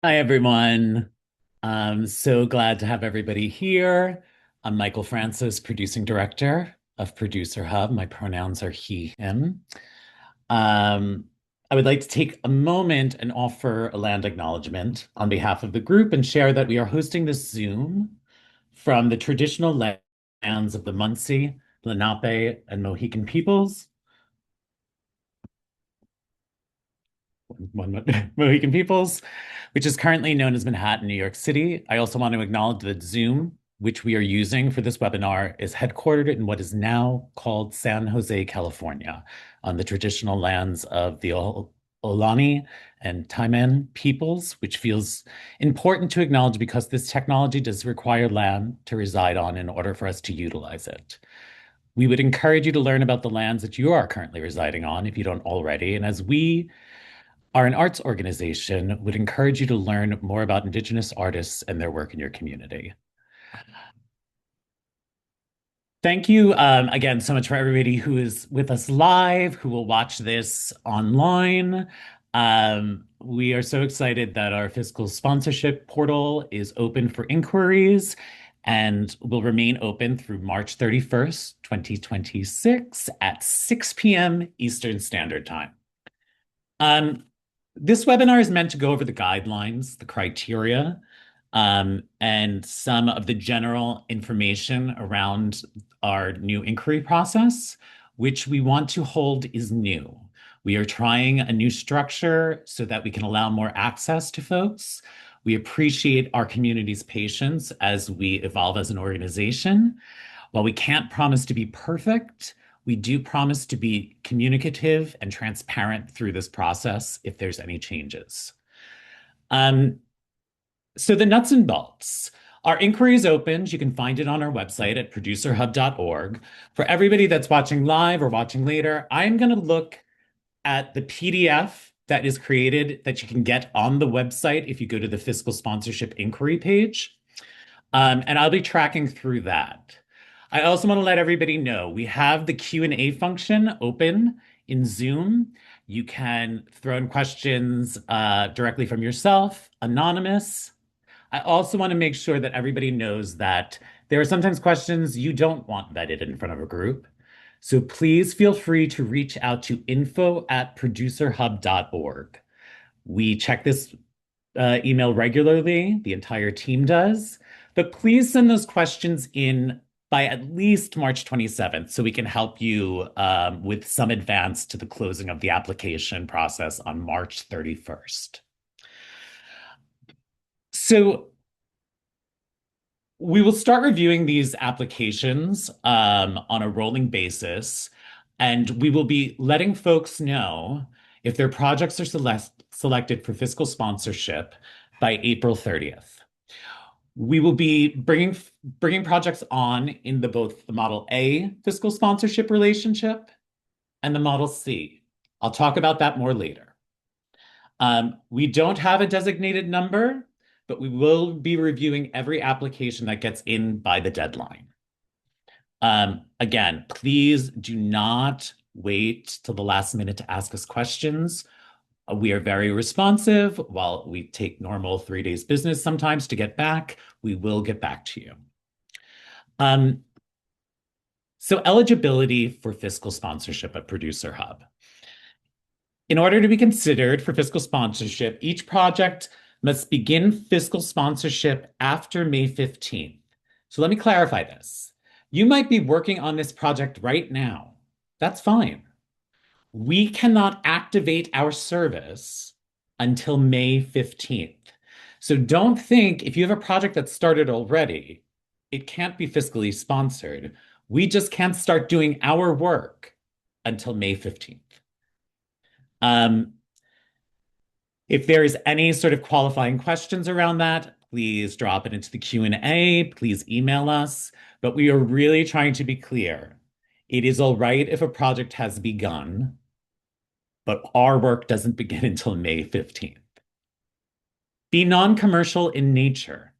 Hi, everyone. I'm so glad to have everybody here. I'm Michael Francis, producing director of Producer Hub. My pronouns are he, him. Um, I would like to take a moment and offer a land acknowledgement on behalf of the group and share that we are hosting this Zoom from the traditional lands of the Munsee, Lenape, and Mohican peoples. Mohican peoples, which is currently known as Manhattan, New York City. I also want to acknowledge that Zoom, which we are using for this webinar, is headquartered in what is now called San Jose, California, on the traditional lands of the Ohlone and Taiman peoples, which feels important to acknowledge because this technology does require land to reside on in order for us to utilize it. We would encourage you to learn about the lands that you are currently residing on if you don't already. And as we are an arts organization, would encourage you to learn more about Indigenous artists and their work in your community. Thank you again so much for everybody who is with us live, who will watch this online. We are so excited that our fiscal sponsorship portal is open for inquiries and will remain open through March 31st, 2026 at 6 p.m. Eastern Standard Time. Um, this webinar is meant to go over the guidelines, the criteria, and some of the general information around our new inquiry process, which we want to hold is new. We are trying a new structure so that we can allow more access to folks. We appreciate our community's patience as we evolve as an organization. While we can't promise to be perfect, we do promise to be communicative and transparent through this process if there's any changes. Um, so the nuts and bolts. Our inquiry is opened. You can find it on our website at producerhub.org. For everybody that's watching live or watching later, I'm going to look at the PDF that is created that you can get on the website if you go to the fiscal sponsorship inquiry page. And I'll be tracking through that. I also want to let everybody know we have the Q&A function open in Zoom. You can throw in questions directly from yourself, anonymous. I also want to make sure that everybody knows that there are sometimes questions you don't want vetted in front of a group. So please feel free to reach out to info@producerhub.org. We check this email regularly, the entire team does, but please send those questions in by at least March 27th so we can help you with some advance to the closing of the application process on March 31st. So we will start reviewing these applications on a rolling basis, and we will be letting folks know if their projects are selected for fiscal sponsorship by April 30th. We will be bringing projects on in both the Model A fiscal sponsorship relationship and the Model C. I'll talk about that more later. We don't have a designated number, but we will be reviewing every application that gets in by the deadline. Again, please do not wait till the last minute to ask us questions. We are very responsive. While we take normal 3 days business sometimes to get back, we will get back to you. Um, so eligibility for fiscal sponsorship at Producer Hub. In order to be considered for fiscal sponsorship, each project must begin fiscal sponsorship after May 15th. So let me clarify this. You might be working on this project right now. That's fine. We cannot activate our service until May 15th. So don't think if you have a project that started already, it can't be fiscally sponsored. We just can't start doing our work until May 15th. If there is any sort of qualifying questions around that, please drop it into the Q&A. Please email us. But we are really trying to be clear. It is all right if a project has begun, but our work doesn't begin until May 15th. Be non-commercial in nature.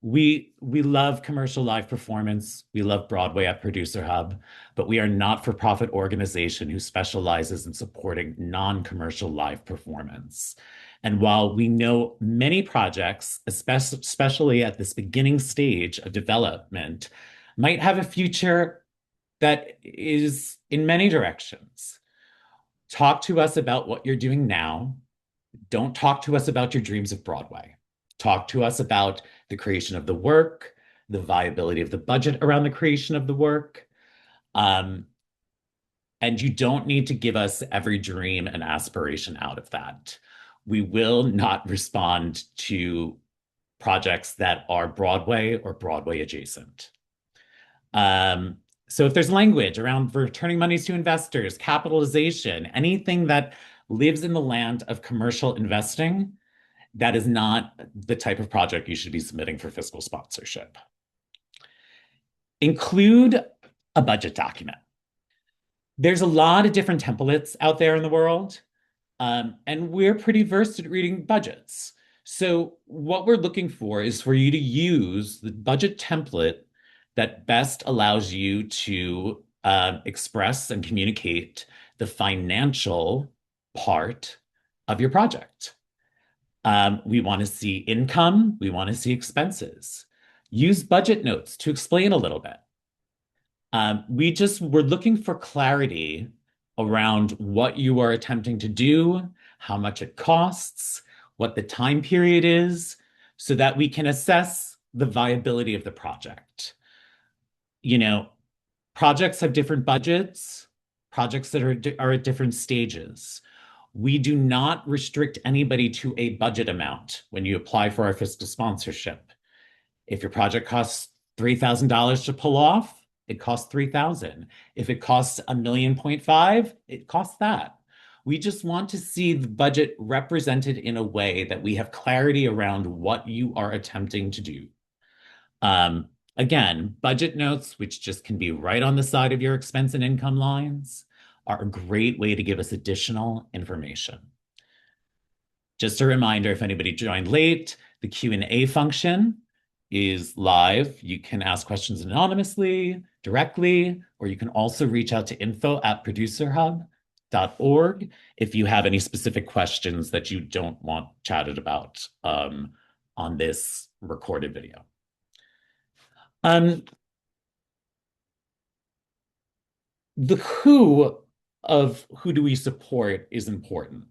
We love commercial live performance. We love Broadway at Producer Hub, but we are not-for-profit organization who specializes in supporting non-commercial live performance. And while we know many projects, especially at this beginning stage of development, might have a future that is in many directions. Talk to us about what you're doing now. Don't talk to us about your dreams of Broadway. Talk to us about the creation of the work, the viability of the budget around the creation of the work. Um, and you don't need to give us every dream and aspiration out of that. We will not respond to projects that are Broadway or Broadway adjacent. Um, so if there's language around returning monies to investors, capitalization, anything that lives in the land of commercial investing, that is not the type of project you should be submitting for fiscal sponsorship. Include a budget document. There's a lot of different templates out there in the world, and we're pretty versed at reading budgets. So what we're looking for is for you to use the budget template that best allows you to express and communicate the financial part of your project. We want to see income. We want to see expenses. Use budget notes to explain a little bit. We're looking for clarity around what you are attempting to do, how much it costs, what the time period is, so that we can assess the viability of the project. You know, projects have different budgets, projects that are at different stages. We do not restrict anybody to a budget amount when you apply for our fiscal sponsorship. If your project costs $3,000 to pull off, it costs 3,000. If it costs $1.5 million, it costs that. We just want to see the budget represented in a way that we have clarity around what you are attempting to do. Again, budget notes, which just can be right on the side of your expense and income lines, are a great way to give us additional information. Just a reminder, if anybody joined late, the Q&A function is live. You can ask questions anonymously, directly, or you can also reach out to info@producerhub.org if you have any specific questions that you don't want chatted about on this recorded video. The who of who do we support is important.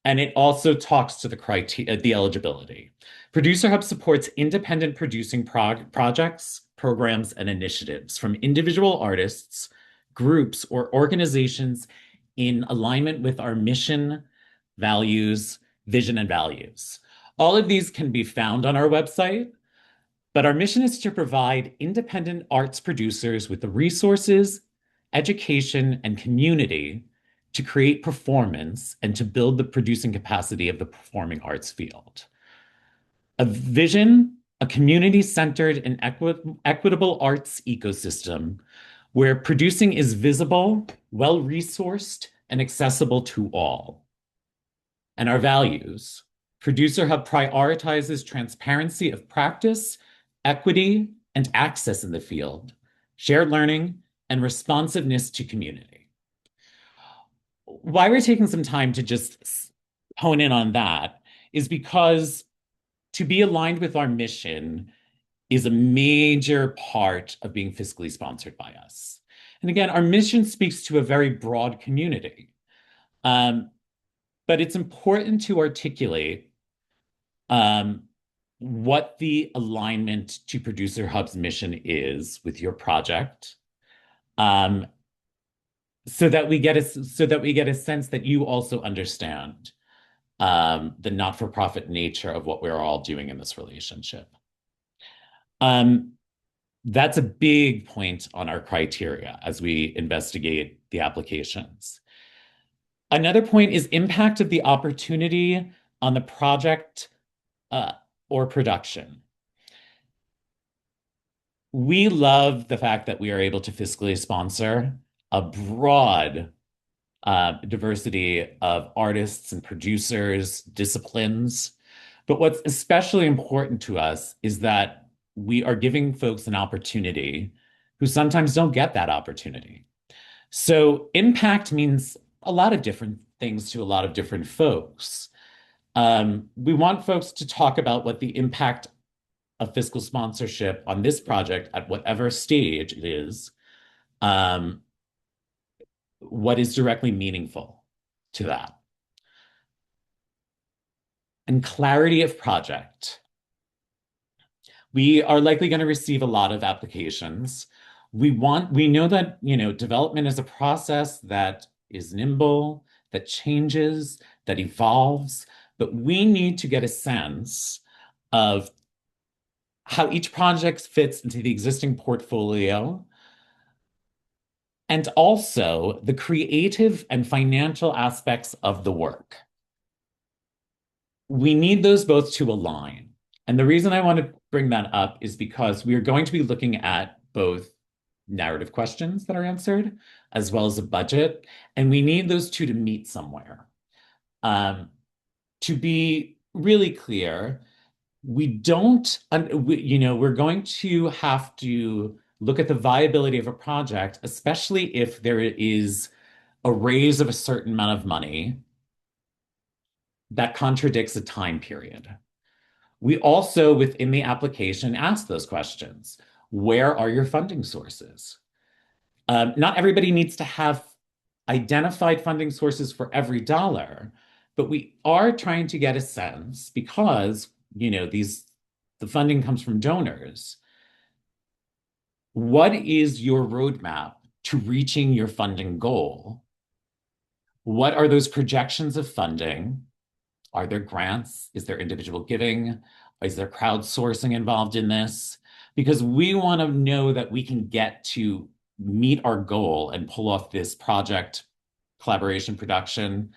And it also talks to the criteria, the eligibility. Producer Hub supports independent producing projects, programs, and initiatives from individual artists, groups, or organizations in alignment with our mission, values, vision, and values. All of these can be found on our website, but our mission is to provide independent arts producers with the resources, education, and community to create performance and to build the producing capacity of the performing arts field. A vision, a community-centered and equitable arts ecosystem where producing is visible, well-resourced, and accessible to all. And our values. Producer Hub prioritizes transparency of practice, equity, and access in the field, shared learning, and responsiveness to community. Why we're taking some time to just hone in on that is because to be aligned with our mission is a major part of being fiscally sponsored by us. And again, our mission speaks to a very broad community. But it's important to articulate what the alignment to Producer Hub's mission is with your project, so that we get a sense that you also understand the not-for-profit nature of what we're all doing in this relationship. That's a big point on our criteria as we investigate the applications. Another point is impact of the opportunity on the project or production. We love the fact that we are able to fiscally sponsor a broad diversity of artists and producers, disciplines. But what's especially important to us is that we are giving folks an opportunity who sometimes don't get that opportunity. So impact means a lot of different things to a lot of different folks. We want folks to talk about what the impact of fiscal sponsorship on this project at whatever stage it is, um, what is directly meaningful to that. And clarity of project. We are likely going to receive a lot of applications. We know that, development is a process that is nimble, that changes, that evolves, but we need to get a sense of how each project fits into the existing portfolio, and also the creative and financial aspects of the work. We need those both to align. And the reason I want to bring that up is because we are going to be looking at both narrative questions that are answered as well as a budget, and we need those two to meet somewhere. To be really clear, we're going to have to look at the viability of a project, especially if there is a raise of a certain amount of money that contradicts a time period. We also, within the application, ask those questions. Where are your funding sources? Not everybody needs to have identified funding sources for every dollar, but we are trying to get a sense because, the funding comes from donors. What is your roadmap to reaching your funding goal? What are those projections of funding? Are there grants? Is there individual giving? Is there crowdsourcing involved in this? Because we want to know that we can get to meet our goal and pull off this project collaboration production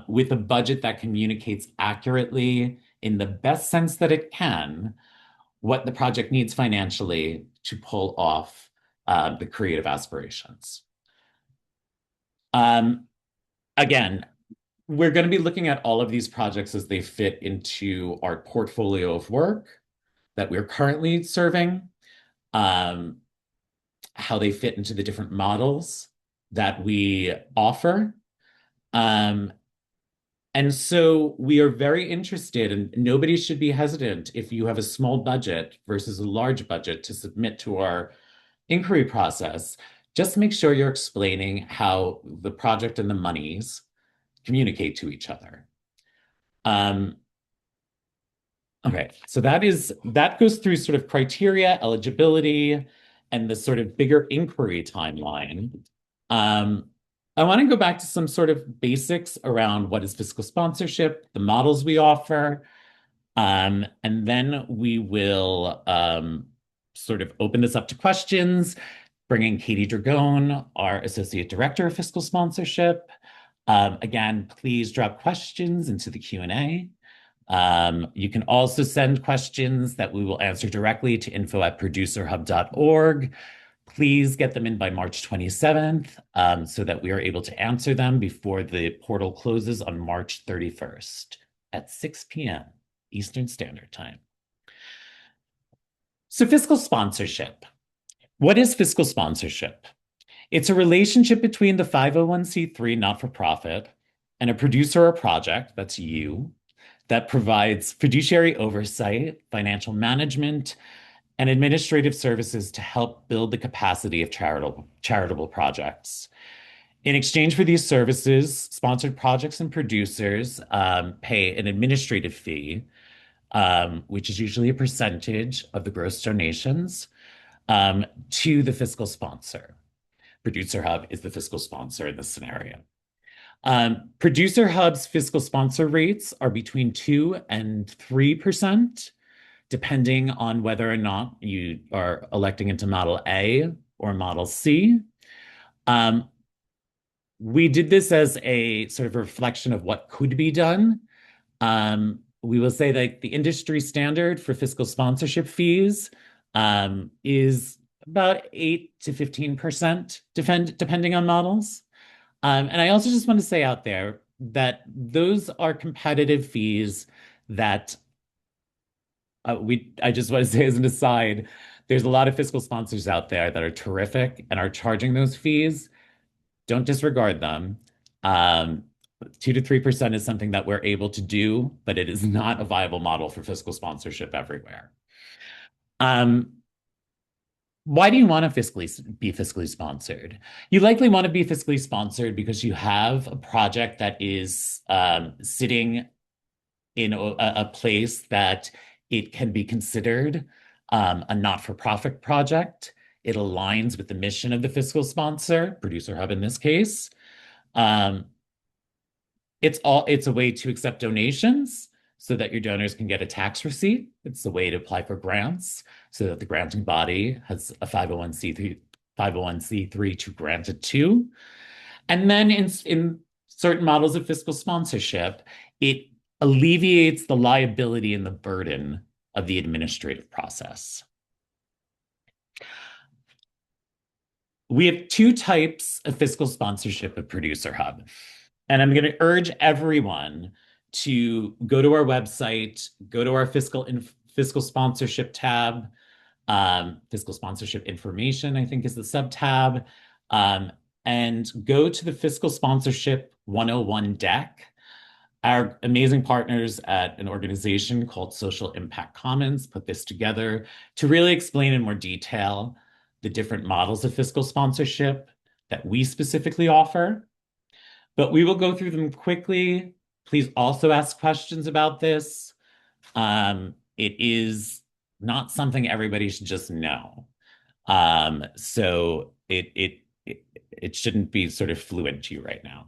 with a budget that communicates accurately, in the best sense that it can, what the project needs financially to pull off the creative aspirations. Um, Again, we're going to be looking at all of these projects as they fit into our portfolio of work that we're currently serving, um, how they fit into the different models that we offer. Um, and so we are very interested, and nobody should be hesitant if you have a small budget versus a large budget to submit to our inquiry process. Just make sure you're explaining how the project and the monies communicate to each other. Um, okay, so that goes through sort of criteria, eligibility, and the sort of bigger inquiry timeline. I want to go back to some sort of basics around what is fiscal sponsorship, the models we offer, and then we will sort of open this up to questions, bringing Katie Dragone, our Associate Director of Fiscal Sponsorship. Again, please drop questions into the Q&A. You can also send questions that we will answer directly to info@producerhub.org. Please get them in by March 27th so that we are able to answer them before the portal closes on March 31st at 6 p.m. Eastern Standard Time. So fiscal sponsorship. What is fiscal sponsorship? It's a relationship between the 501c3 not-for-profit and a producer or project, that's you, that provides fiduciary oversight, financial management, and administrative services to help build the capacity of charitable projects. In exchange for these services, sponsored projects and producers pay an administrative fee, which is usually a percentage of the gross donations, to the fiscal sponsor. Producer Hub is the fiscal sponsor in this scenario. Producer Hub's fiscal sponsor rates are between 2 and 3%, depending on whether or not you are electing into Model A or Model C. We did this as a sort of reflection of what could be done. We will say that the industry standard for fiscal sponsorship fees is about 8 to 15%, depending on models. And I also just want to say out there that those are competitive fees that I just want to say as an aside, there's a lot of fiscal sponsors out there that are terrific and are charging those fees. Don't disregard them. Um, 2 to 3% is something that we're able to do, but it is not a viable model for fiscal sponsorship everywhere. Um, why do you want to be fiscally sponsored? You likely want to be fiscally sponsored because you have a project that is sitting in a place that it can be considered a not-for-profit project. It aligns with the mission of the fiscal sponsor, Producer Hub in this case. Um, it's a way to accept donations so that your donors can get a tax receipt. It's a way to apply for grants so that the granting body has a 501c3 to grant it to. And then in certain models of fiscal sponsorship, it alleviates the liability and the burden of the administrative process. We have two types of fiscal sponsorship at Producer Hub. And I'm going to urge everyone to go to our website, go to our fiscal sponsorship tab, fiscal sponsorship information, I think is the sub tab, and go to the fiscal sponsorship 101 deck. Our amazing partners at an organization called Social Impact Commons put this together to really explain in more detail the different models of fiscal sponsorship that we specifically offer. But we will go through them quickly. Please also ask questions about this. It is not something everybody should just know. So it shouldn't be sort of fluent to you right now.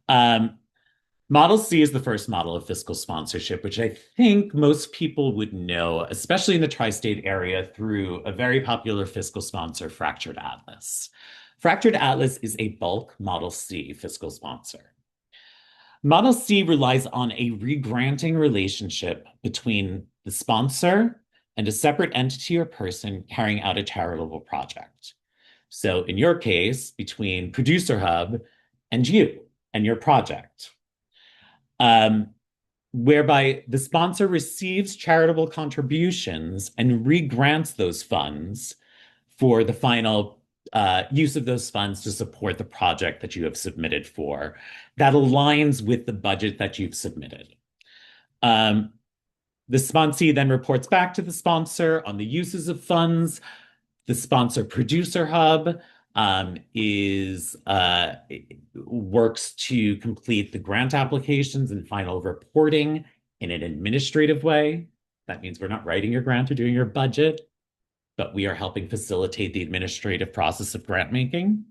Um, Model C is the first model of fiscal sponsorship, which I think most people would know, especially in the tri-state area, through a very popular fiscal sponsor, Fractured Atlas. Fractured Atlas is a bulk Model C fiscal sponsor. Model C relies on a regranting relationship between the sponsor and a separate entity or person carrying out a charitable project. So in your case, between Producer Hub and you and your project, um, whereby the sponsor receives charitable contributions and regrants those funds for the final use of those funds to support the project that you have submitted for that aligns with the budget that you've submitted. The sponsee then reports back to the sponsor on the uses of funds. The sponsor Producer Hub works to complete the grant applications and final reporting in an administrative way. That means we're not writing your grant or doing your budget, but we are helping facilitate the administrative process of grant making.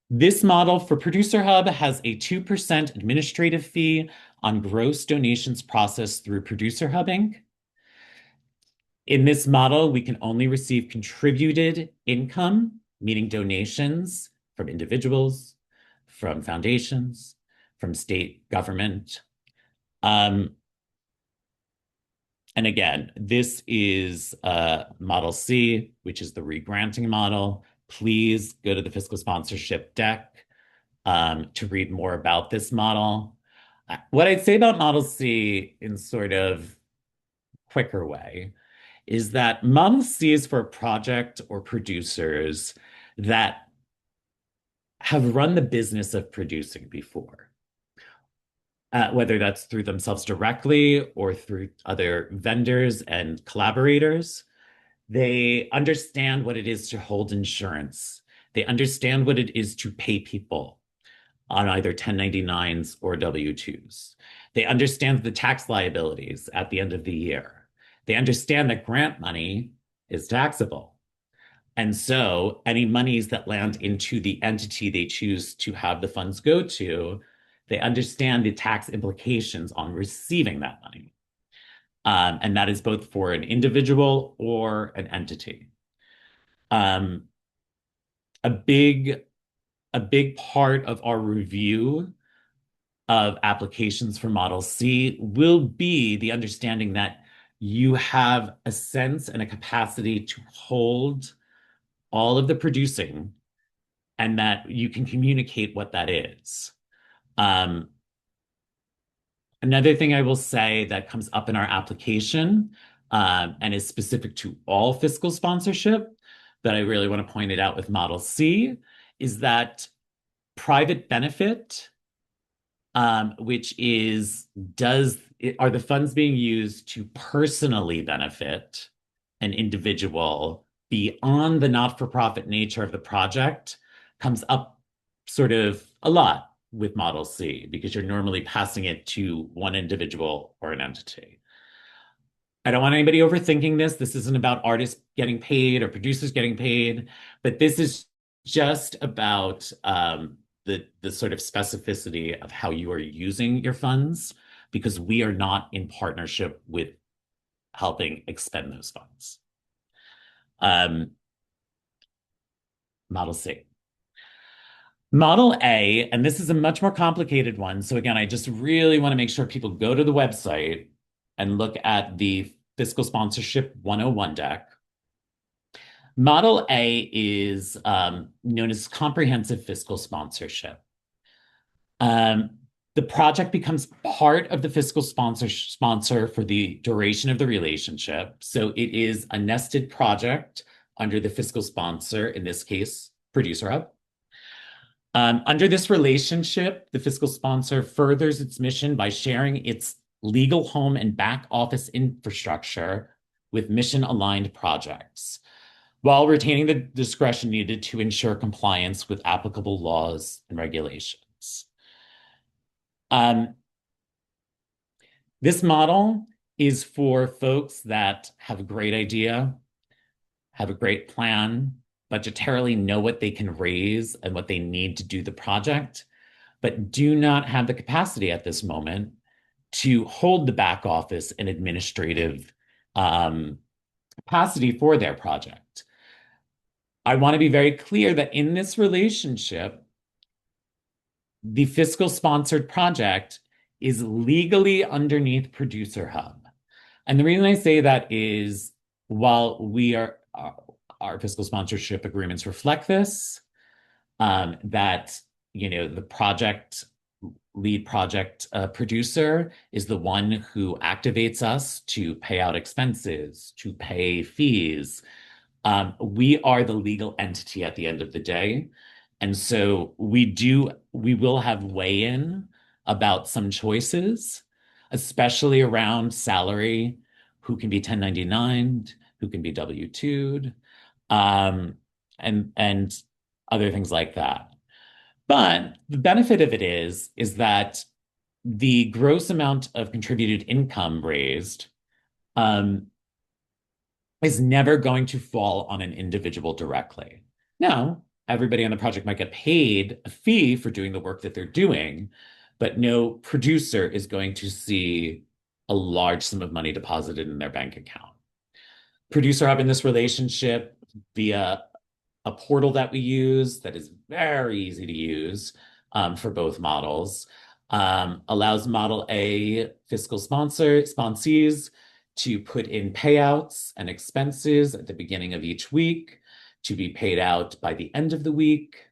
This model for Producer Hub has a 2% administrative fee on gross donations processed through Producer Hub Inc. In this model, we can only receive contributed income, meaning donations from individuals, from foundations, from state government. And again, this is Model C, which is the regranting model. Please go to the fiscal sponsorship deck to read more about this model. What I'd say about Model C in sort of quicker way is that Model C is for a project or producers that have run the business of producing before, whether that's through themselves directly or through other vendors and collaborators. They understand what it is to hold insurance. They understand what it is to pay people on either 1099s or W-2s. They understand the tax liabilities at the end of the year. They understand that grant money is taxable. And so any monies that land into the entity they choose to have the funds go to, they understand the tax implications on receiving that money. And that is both for an individual or an entity. Um, a big a big part of our review of applications for Model C will be the understanding that you have a sense and a capacity to hold all of the producing and that you can communicate what that is. Um, Another thing I will say that comes up in our application, and is specific to all fiscal sponsorship, that I really want to point it out with Model C, is that private benefit, which is are the funds being used to personally benefit an individual beyond the not-for-profit nature of the project, comes up sort of a lot with Model C because you're normally passing it to one individual or an entity. I don't want anybody overthinking this. This isn't about artists getting paid or producers getting paid, but this is just about the sort of specificity of how you are using your funds, because we are not in partnership with helping expend those funds. Um, Model C. Model A, and this is a much more complicated one. So again, I just really want to make sure people go to the website and look at the Fiscal Sponsorship 101 deck. Model A is known as comprehensive fiscal sponsorship. Um, the project becomes part of the fiscal sponsor for the duration of the relationship. So it is a nested project under the fiscal sponsor, in this case, Producer Hub. Under this relationship, the fiscal sponsor furthers its mission by sharing its legal home and back office infrastructure with mission-aligned projects, while retaining the discretion needed to ensure compliance with applicable laws and regulations. Um, this model is for folks that have a great idea, have a great plan, budgetarily know what they can raise and what they need to do the project, but do not have the capacity at this moment to hold the back office and administrative capacity for their project. I want to be very clear that in this relationship, the fiscal sponsored project is legally underneath Producer Hub. And the reason I say that is while our fiscal sponsorship agreements reflect this, that the lead project producer is the one who activates us to pay out expenses, to pay fees. We are the legal entity at the end of the day. And so we will have weigh-in about some choices, especially around salary, who can be 1099'd, who can be W-2'd, and other things like that. But the benefit of it is that the gross amount of contributed income raised is never going to fall on an individual directly. Now, everybody on the project might get paid a fee for doing the work that they're doing, but no producer is going to see a large sum of money deposited in their bank account. Producer Hub in this relationship via a portal that we use that is very easy to use for both models, allows Model A fiscal sponsees to put in payouts and expenses at the beginning of each week to be paid out by the end of the week.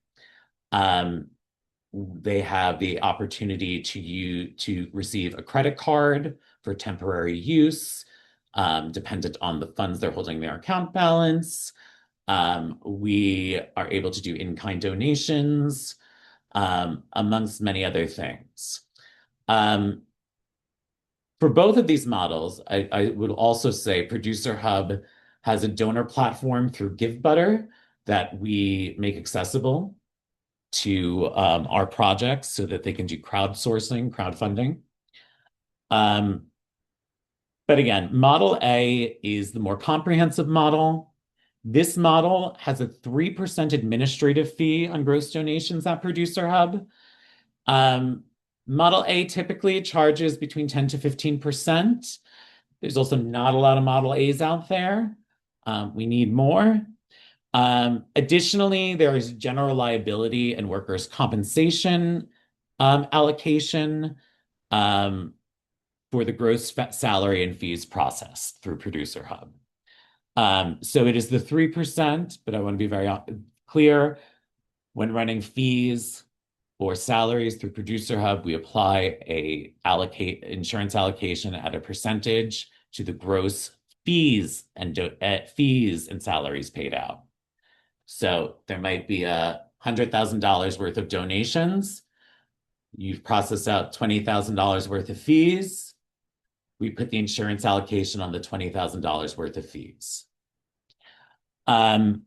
They have the opportunity to receive a credit card for temporary use, dependent on the funds they're holding in their account balance. We are able to do in-kind donations, amongst many other things. For both of these models, I would also say Producer Hub has a donor platform through GiveButter that we make accessible to our projects so that they can do crowdfunding. But again, Model A is the more comprehensive model. This model has a 3% administrative fee on gross donations at Producer Hub. Model A typically charges between 10 to 15%. There's also not a lot of Model A's out there. We need more. Additionally, there is general liability and workers' compensation allocation for the gross salary and fees processed through Producer Hub. So it is the 3%, but I want to be very clear. When running fees, or salaries through Producer Hub, we apply a allocate insurance allocation at a percentage to the gross fees and salaries paid out. So there might be $100,000 worth of donations. You've processed out $20,000 worth of fees. We put the insurance allocation on the $20,000 worth of fees. So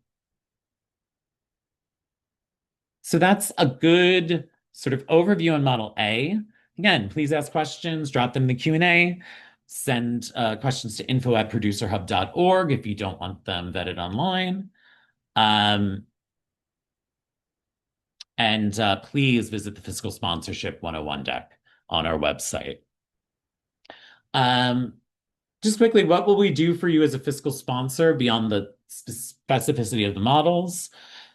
that's a good sort of overview on Model A. Again, please ask questions, drop them in the Q&A, send questions to info@producerhub.org if you don't want them vetted online. And please visit the Fiscal Sponsorship 101 deck on our website. Just quickly, what will we do for you as a fiscal sponsor beyond the specificity of the models?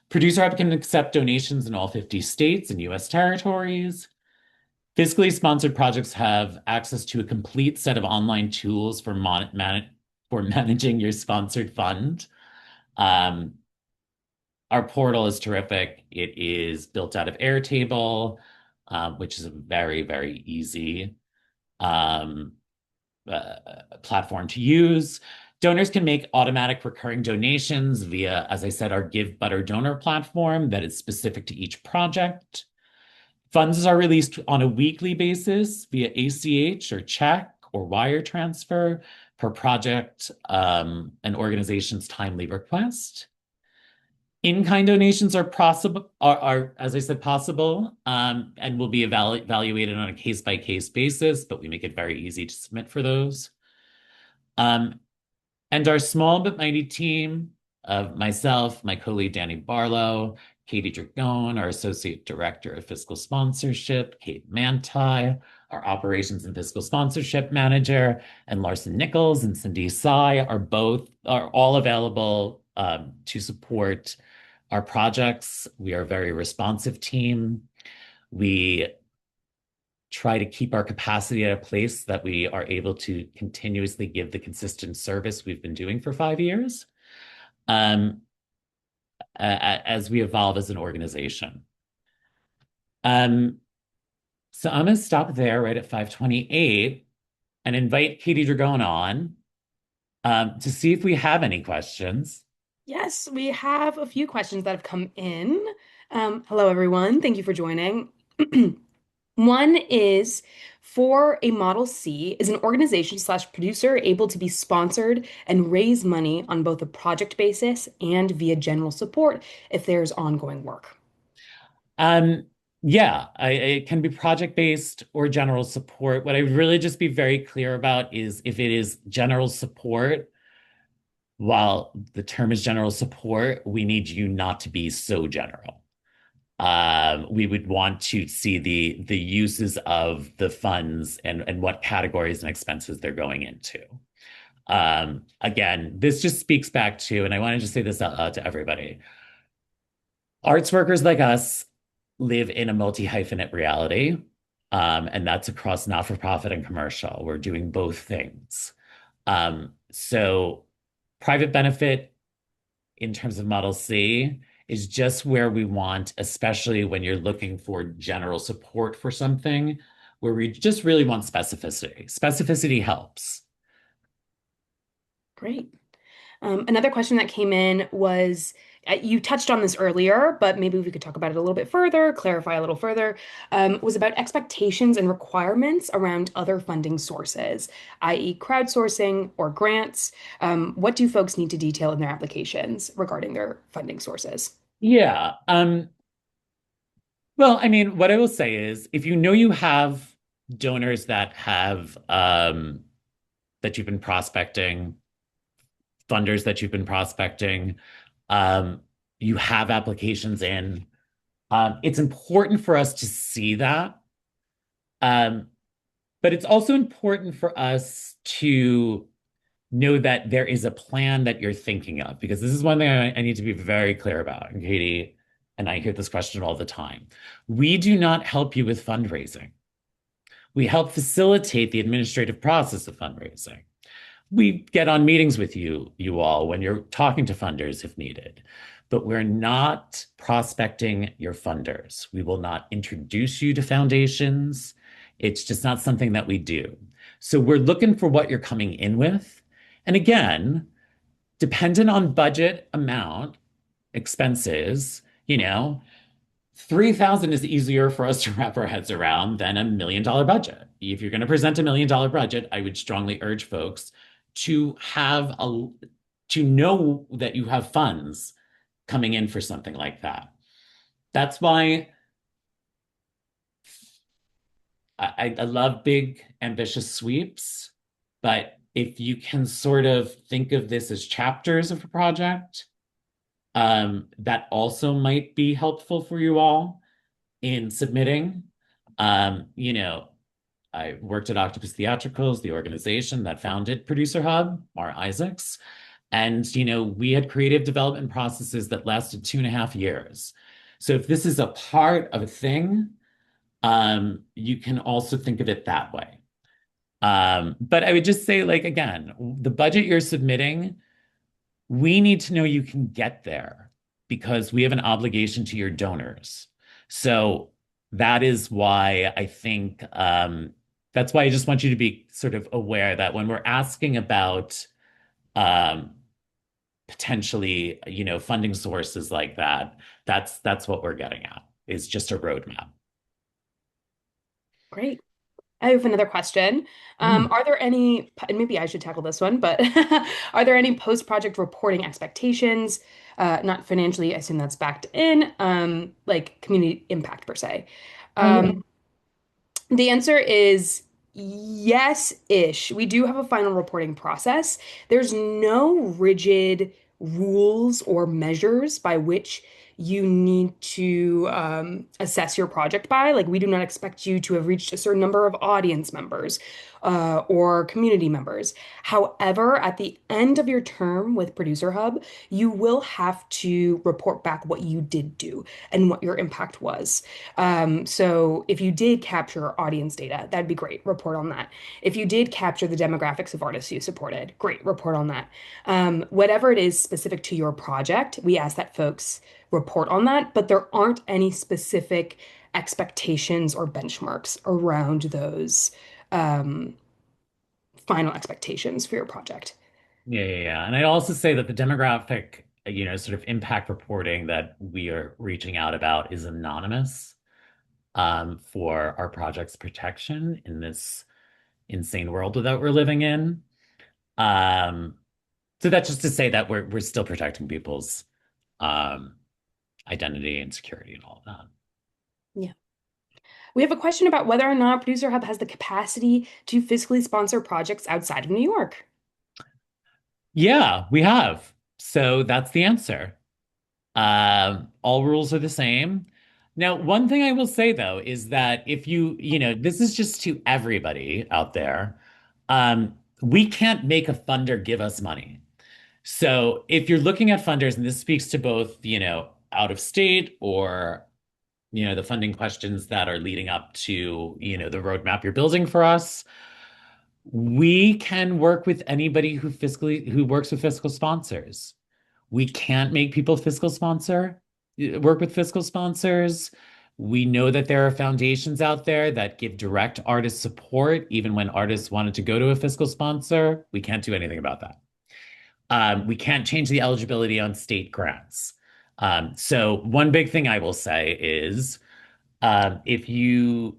Producer Hub can accept donations in all 50 states and US territories. Fiscally sponsored projects have access to a complete set of online tools for managing your sponsored fund. Our portal is terrific. It is built out of Airtable, which is a very, very easy platform to use. Donors can make automatic recurring donations via, as I said, our Give Butter donor platform that is specific to each project. Funds are released on a weekly basis via ACH or check or wire transfer per project and organization's timely request. In-kind donations are possible, as I said, possible, and will be evaluated on a case-by-case basis, but we make it very easy to submit for those. And our small but mighty team of myself, my colleague Danny Barlow, Katie Dragone, our Associate Director of Fiscal Sponsorship, Kate Manti, our Operations and Fiscal Sponsorship Manager, and Larson Nichols and Cindy Tsai are all available to support our projects. We are a very responsive team. We try to keep our capacity at a place that we are able to continuously give the consistent service we've been doing for 5 years as we evolve as an organization. So I'm going to stop there right at 5:28 and invite Katie Dragone on to see if we have any questions. Yes, we have a few questions that have come in. Hello, everyone. Thank you for joining. One is, for a Model C, is an organization slash producer able to be sponsored and raise money on both a project basis and via general support if there's ongoing work? Yeah, it can be project-based or general support. What I really just be very clear about is if it is general support, while the term is general support, we need you not to be so general. We would want to see the uses of the funds and what categories and expenses they're going into. Again, this just speaks back to, and I want to just say this out loud to everybody. Arts workers like us live in a multi-hyphenate reality, and that's across not-for-profit and commercial. We're doing both things. So private benefit in terms of Model C is just where we want, especially when you're looking for general support for something, where we just really want specificity. Specificity helps. Great. Another question that came in was, you touched on this earlier, but maybe we could talk about it a little bit further, clarify a little further, was about expectations and requirements around other funding sources, i.e. crowdsourcing or grants. What do folks need to detail in their applications regarding their funding sources? Yeah. Well, I mean, what I will say is if you know you have donors that have that you've been prospecting, funders that you've been prospecting, you have applications in. It's important for us to see that. But it's also important for us to know that there is a plan that you're thinking of, because this is one thing I need to be very clear about. And Katie and I hear this question all the time. We do not help you with fundraising. We help facilitate the administrative process of fundraising. We get on meetings with you all when you're talking to funders if needed. but we're not prospecting your funders. We will not introduce you to foundations. It's just not something that we do. So we're looking for what you're coming in with. And again, dependent on budget amount, expenses, 3,000 is easier for us to wrap our heads around than $1 million budget. If you're going to present $1 million budget, I would strongly urge folks to to know that you have funds coming in for something like that. That's why I love big, ambitious sweeps, but if you can sort of think of this as chapters of a project, that also might be helpful for you all in submitting. Um, you know, I worked at Octopus Theatricals, the organization that founded Producer Hub, Mar Isaacs. And, we had creative development processes that lasted 2.5 years. So if this is a part of a thing, you can also think of it that way. But I would just say, like, again, the budget you're submitting, we need to know you can get there because we have an obligation to your donors. So that is why I think that's why I just want you to be sort of aware that when we're asking about um, potentially, funding sources like that, that's what we're getting at is just a roadmap. Great. I have another question. Hmm. Are there any, and maybe I should tackle this one, but are there any post-project reporting expectations, not financially, I assume that's backed in, like community impact per se? Oh, yeah. Um, the answer is yes-ish. We do have a final reporting process. There's no rigid rules or measures by which you need to assess your project by. Like, we do not expect you to have reached a certain number of audience members or community members. However, at the end of your term with Producer Hub, you will have to report back what you did do and what your impact was. So if you did capture audience data, that'd be great. Report on that. If you did capture the demographics of artists you supported, great. Report on that. Whatever it is specific to your project, we ask that folks report on that, but there aren't any specific expectations or benchmarks around those um, final expectations for your project. Yeah, yeah, yeah. And I also say that the demographic, sort of impact reporting that we are reaching out about is anonymous for our project's protection in this insane world that we're living in. Um, so that's just to say that we're still protecting people's um, identity and security and all of that. Yeah. We have a question about whether or not Producer Hub has the capacity to fiscally sponsor projects outside of New York. Yeah, we have. So that's the answer. All rules are the same. Now, one thing I will say though is that if this is just to everybody out there. We can't make a funder give us money. So if you're looking at funders, and this speaks to both, out of state or, the funding questions that are leading up to, the roadmap you're building for us, we can work with anybody who works with fiscal sponsors. We can't make people work with fiscal sponsors. We know that there are foundations out there that give direct artist support, even when artists wanted to go to a fiscal sponsor. We can't do anything about that. We can't change the eligibility on state grants. So one big thing I will say is if you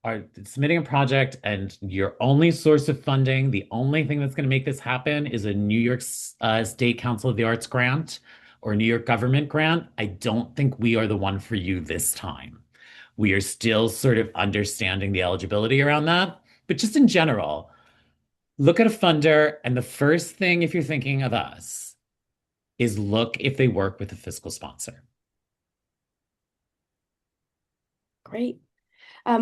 are submitting a project and your only source of funding, the only thing that's going to make this happen is a New York State Council of the Arts grant or a New York government grant, I don't think we are the one for you this time. We are still sort of understanding the eligibility around that. But just in general, look at a funder, and the first thing, if you're thinking of us, is look if they work with a fiscal sponsor. Great.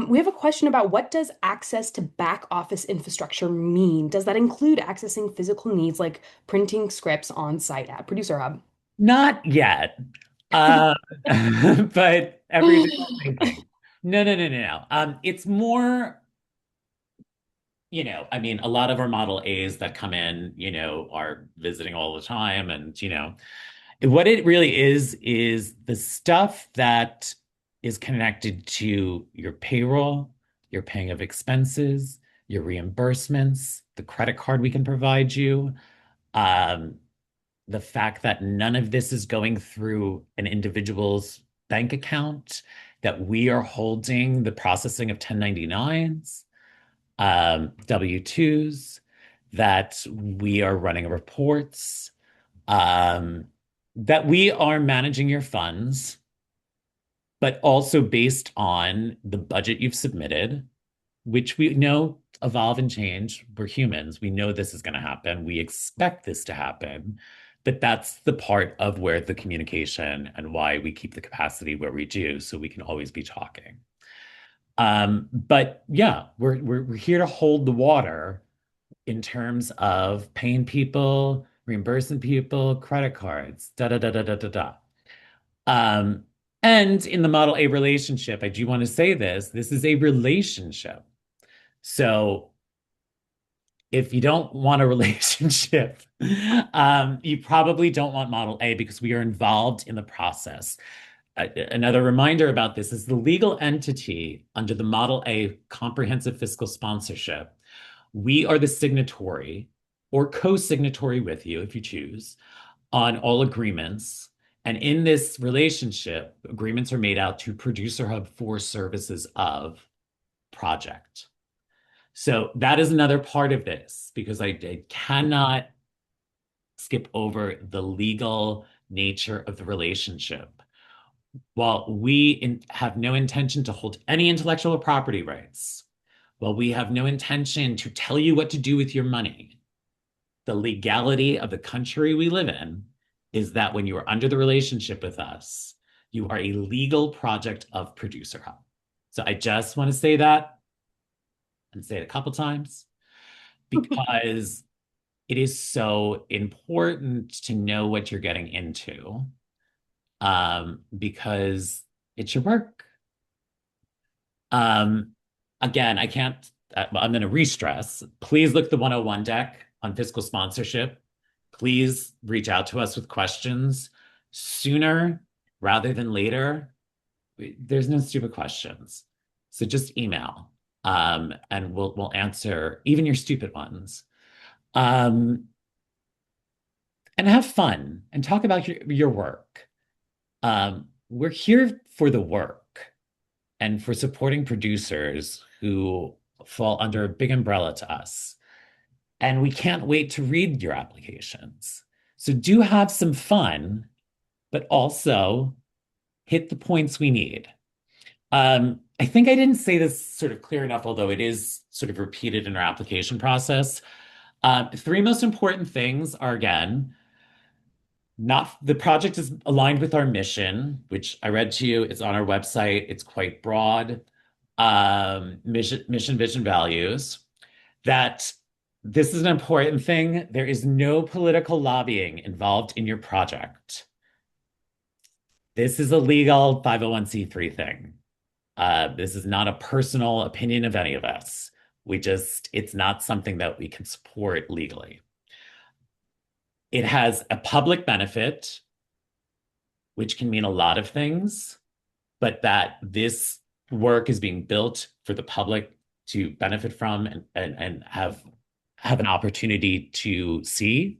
We have a question about what does access to back office infrastructure mean? Does that include accessing physical needs like printing scripts on site at Producer Hub? Not yet, uh, but every day thinking. No, no, no, no, no. It's more, I mean, a lot of our Model A's that come in, are visiting all the time, and What it really is the stuff that is connected to your payroll, your paying of expenses, your reimbursements, the credit card we can provide you, um, the fact that none of this is going through an individual's bank account, that we are holding the processing of 1099s, W-2s, that we are running reports, um, that we are managing your funds, but also based on the budget you've submitted, which we know evolve and change. We're humans. We know this is going to happen. We expect this to happen. But that's the part of where the communication and why we keep the capacity where we do, so we can always be talking. But yeah, we're here to hold the water in terms of paying people, reimbursing people, credit cards, da da da da da da da. Um, and in the Model A relationship, I do want to say this is a relationship. So if you don't want a relationship, you probably don't want Model A because we are involved in the process. Another reminder about this is the legal entity under the Model A comprehensive fiscal sponsorship. We are the signatory or co-signatory with you, if you choose, on all agreements. And in this relationship, agreements are made out to Producer Hub for services of project. So that is another part of this because I cannot skip over the legal nature of the relationship. While have no intention to hold any intellectual property rights, while we have no intention to tell you what to do with your money, the legality of the country we live in is that when you are under the relationship with us, you are a legal project of Producer Hub. So I just want to say that and say it a couple times because it is so important to know what you're getting into, because it's your work. Um, Again, I can't, I'm going to re-stress. Please look at the 101 deck on fiscal sponsorship. Please reach out to us with questions sooner rather than later. There's no stupid questions. So just email, and we'll answer even your stupid ones. Um, and have fun and talk about your work. We're here for the work and for supporting producers who fall under a big umbrella to us. And we can't wait to read your applications. So do have some fun, but also hit the points we need. I think I didn't say this sort of clear enough, although it is sort of repeated in our application process. Three most important things are, again, not the project is aligned with our mission, which I read to you. It's on our website. It's quite broad. Mission, vision, values. That this is an important thing. There is no political lobbying involved in your project. This is a legal 501(c)(3) thing. This is not a personal opinion of any of us. It's not something that we can support legally. It has a public benefit, which can mean a lot of things, but that this work is being built for the public to benefit from and have an opportunity to see.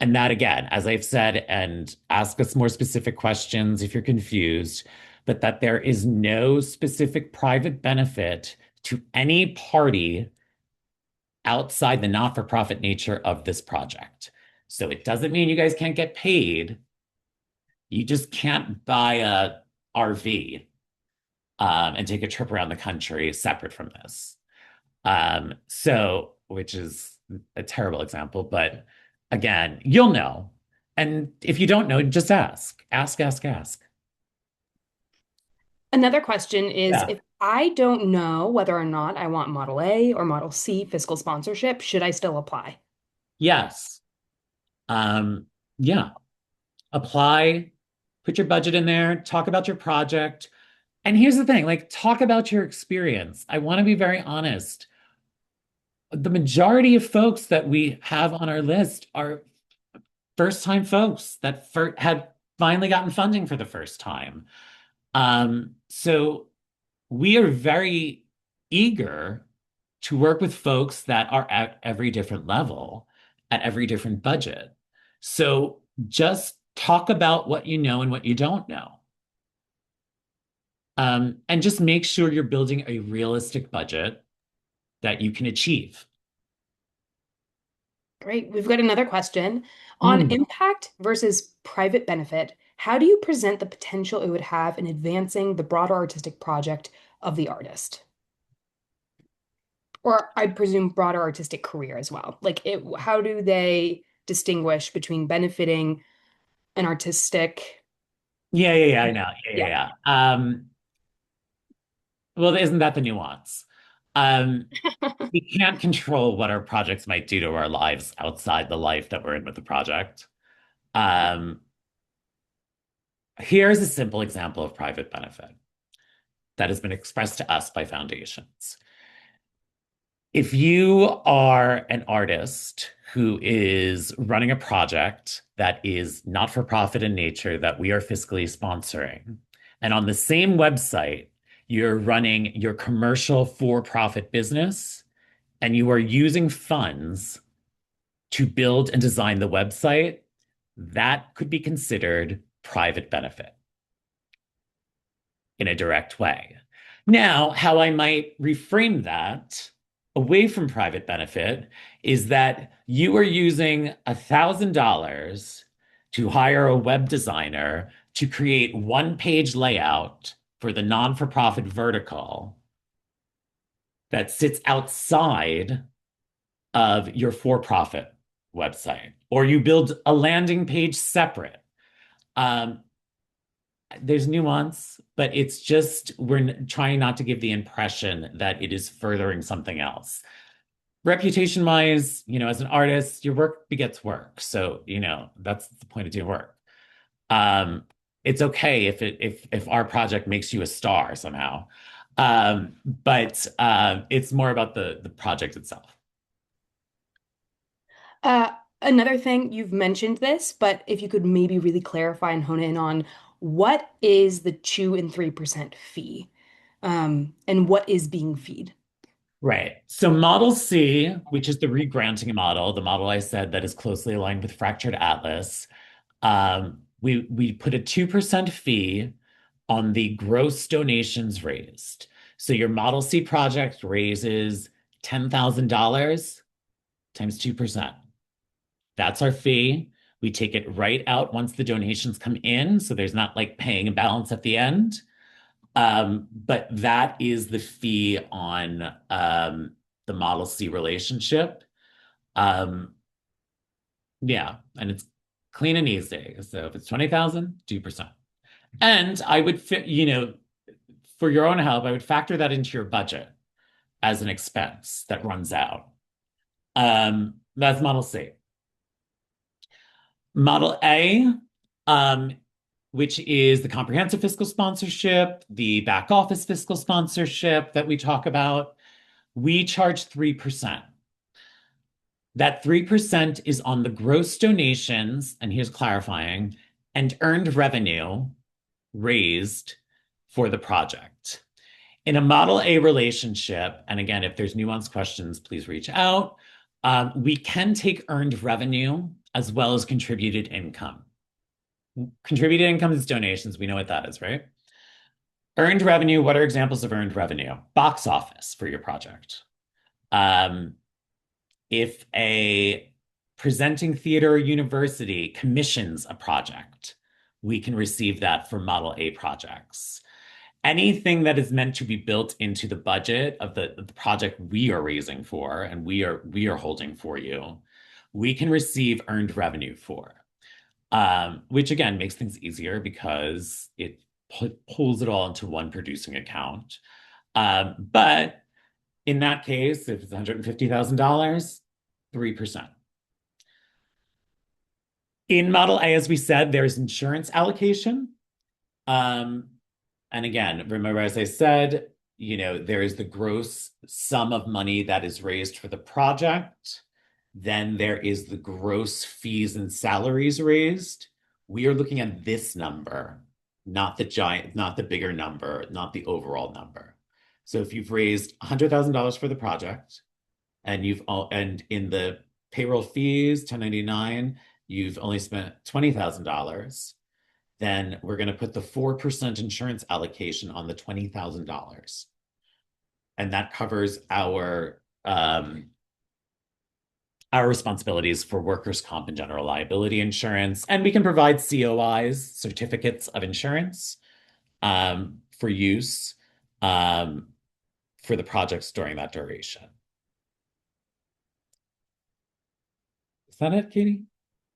And that, again, as I've said, and ask us more specific questions if you're confused, but that there is no specific private benefit to any party outside the not-for-profit nature of this project. So it doesn't mean you guys can't get paid. You just can't buy a RV, and take a trip around the country separate from this. Which is a terrible example, but again, you'll know. And if you don't know, just ask. Ask, ask, ask. Another question is Yeah. if I don't know whether or not I want Model A or Model C fiscal sponsorship, should I still apply? Yes. Um, yeah. Apply, put your budget in there, talk about your project. And here's the thing, like talk about your experience. I want to be very honest. The majority of folks that we have on our list are first-time folks that had finally gotten funding for the first time. So we are very eager to work with folks that are at every different level, at every different budget. So just talk about what you know and what you don't know. And just make sure you're building a realistic budget that you can achieve. Great. We've got another question on Hmm. impact versus private benefit. How do you present the potential it would have in advancing the broader artistic project of the artist? Or I presume broader artistic career as well. How do they distinguish between benefiting an artistic? I know. Yeah. Well, isn't that the nuance? Um, we can't control what our projects might do to our lives outside the life that we're in with the project. Um, Here's a simple example of private benefit that has been expressed to us by foundations. If you are an artist who is running a project that is not for profit in nature that we are fiscally sponsoring, and on the same website, you're running your commercial for profit business, and you are using funds to build and design the website, that could be considered private benefit in a direct way. Now, how I might reframe that away from private benefit is that you are using $1,000 to hire a web designer to create one-page layout for the non-for-profit vertical that sits outside of your for-profit website, or you build a landing page separate. Um, there's nuance, but it's just we're trying not to give the impression that it is furthering something else. Reputation wise, as an artist, your work begets work. So, that's the point of doing work. Um, it's okay if our project makes you a star somehow. But it's more about the project itself. Uh, Another thing, you've mentioned this, but if you could maybe really clarify and hone in on what is the 2 and 3% fee, and what is being feed? Right. So Model C, which is the regranting model, the model I said that is closely aligned with Fractured Atlas, we put a 2% fee on the gross donations raised. So your Model C project raises $10,000 times 2%. That's our fee. We take it right out once the donations come in. So there's not like paying a balance at the end. But that is the fee on the Model C relationship. Um, yeah, and it's clean and easy. So if it's 20,000, 2%. And I would fit, for your own help, I would factor that into your budget as an expense that runs out. That's Model C. Model A, um, which is the comprehensive fiscal sponsorship, the back office fiscal sponsorship that we talk about, we charge 3%. That 3% is on the gross donations, and here's clarifying, and earned revenue raised for the project. In a Model A relationship, and again, if there's nuanced questions, please reach out. We can take earned revenue as well as contributed income. Contributed income is donations. We know what that is, right? Earned revenue, what are examples of earned revenue? Box office for your project. Um, if a presenting theater or university commissions a project, we can receive that for Model A projects. Anything that is meant to be built into the budget of the project we are raising for and we are holding for you, we can receive earned revenue for. Which again makes things easier because it pulls it all into one producing account. But in that case, if it's $150,000, 3%. In Model A, as we said, there's insurance allocation. Um, and again, remember, as I said, there is the gross sum of money that is raised for the project. Then there is the gross fees and salaries raised. We are looking at this number, not the giant, not the bigger number, not the overall number. So if you've raised $100,000 for the project and in the payroll fees, 1099, you've only spent $20,000, then we're going to put the 4% insurance allocation on the $20,000. And that covers our responsibilities for workers' comp and general liability insurance. And we can provide COIs, certificates of insurance, for use um, for the projects during that duration. Is that it, Katie?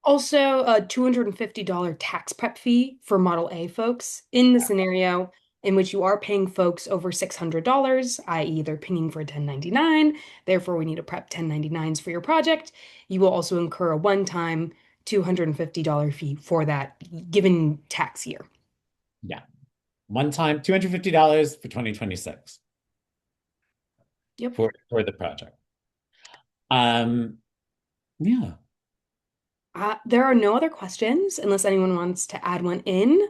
Also, a $250 tax prep fee for Model A folks in the scenario in which you are paying folks over $600, i.e., they're paying for a 1099, therefore we need to prep 1099s for your project. You will also incur a one-time $250 fee for that given tax year. Yeah. One time, $250 for 2026 Yep. for the project. Um, yeah. There are no other questions unless anyone wants to add one in.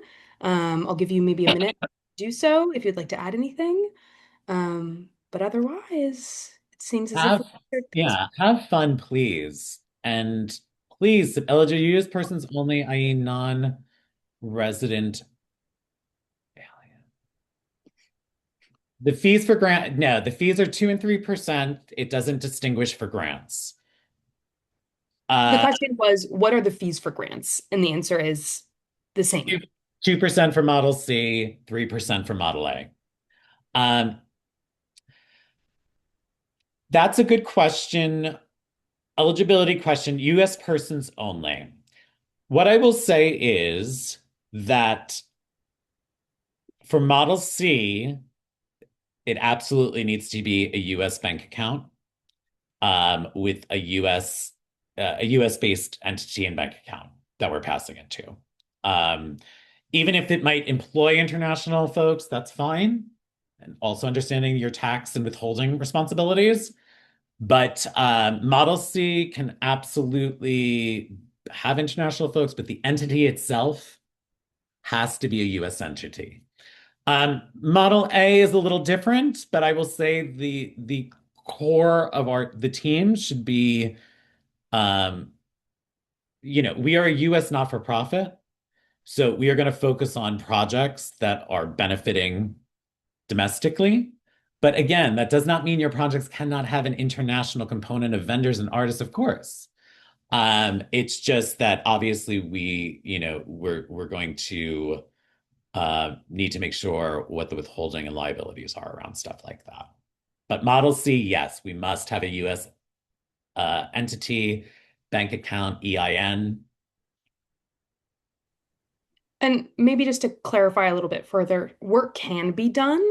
I'll give you maybe a minute to do so if you'd like to add anything. But otherwise, it seems as if we Have answered things. yeah, have fun, please. And please, eligible use persons only, i.e. non-resident alien. The fees for grant, no, the fees are 2 and 3%. It doesn't distinguish for grants. The Uh, question was, what are the fees for grants? And the answer is the same. 2% for Model C, 3% for Model A. Um, that's a good question. Eligibility question, US persons only. What I will say is that for Model C, it absolutely needs to be a US bank account with a US based entity and bank account that we're passing it to. Even if it might employ international folks, that's fine. And also understanding your tax and withholding responsibilities. But Model C can absolutely have international folks, but the entity itself has to be a US entity. Model A is a little different, but I will say the core of the team should be, um, we are a US not-for-profit, so we are going to focus on projects that are benefiting domestically. But again, that does not mean your projects cannot have an international component of vendors and artists, of course. It's just that obviously we're going to need to make sure what the withholding and liabilities are around stuff like that. But Model C, yes, we must have a US entity, bank account, EIN. And maybe just to clarify a little bit further, work can be done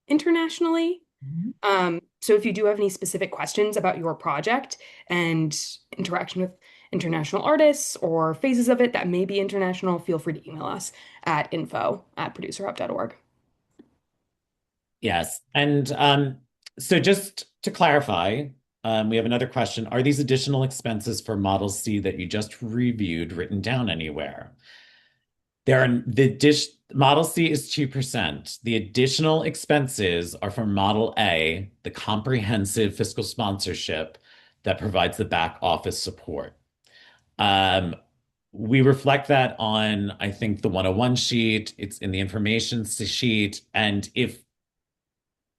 internationally. Mhm. So if you do have any specific questions about your project and interaction with international artists or phases of it that may be international, feel free to email us at info@producerhub.org. Yes. And so just to clarify, we have another question. Are these additional expenses for Model C that you just reviewed written down anywhere? Model C is 2%. The additional expenses are for Model A, the comprehensive fiscal sponsorship that provides the back office support. Um, we reflect that on, I think, the 101 sheet. It's in the information sheet. And if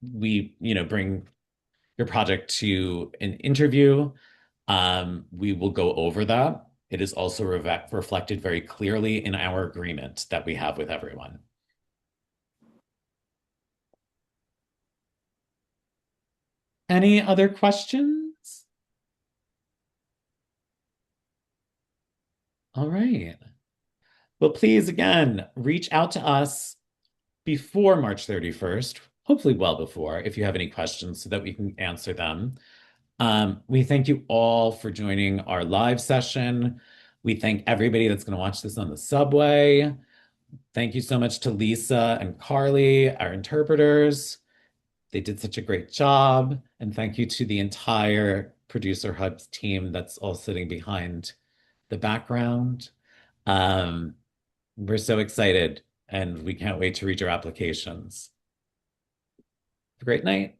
we, bring your project to an interview, we will go over that. It is also reflected very clearly in our agreement that we have with everyone. Any other questions? All right. Well, please, again, reach out to us before March 31st, hopefully well before, if you have any questions so that we can answer them. We thank you all for joining our live session. We thank everybody that's going to watch this on the subway. Thank you so much to Lisa and Carly, our interpreters. They did such a great job. And thank you to the entire producer hubs team that's all sitting behind the background. Um, we're so excited and we can't wait to read your applications. Have a great night.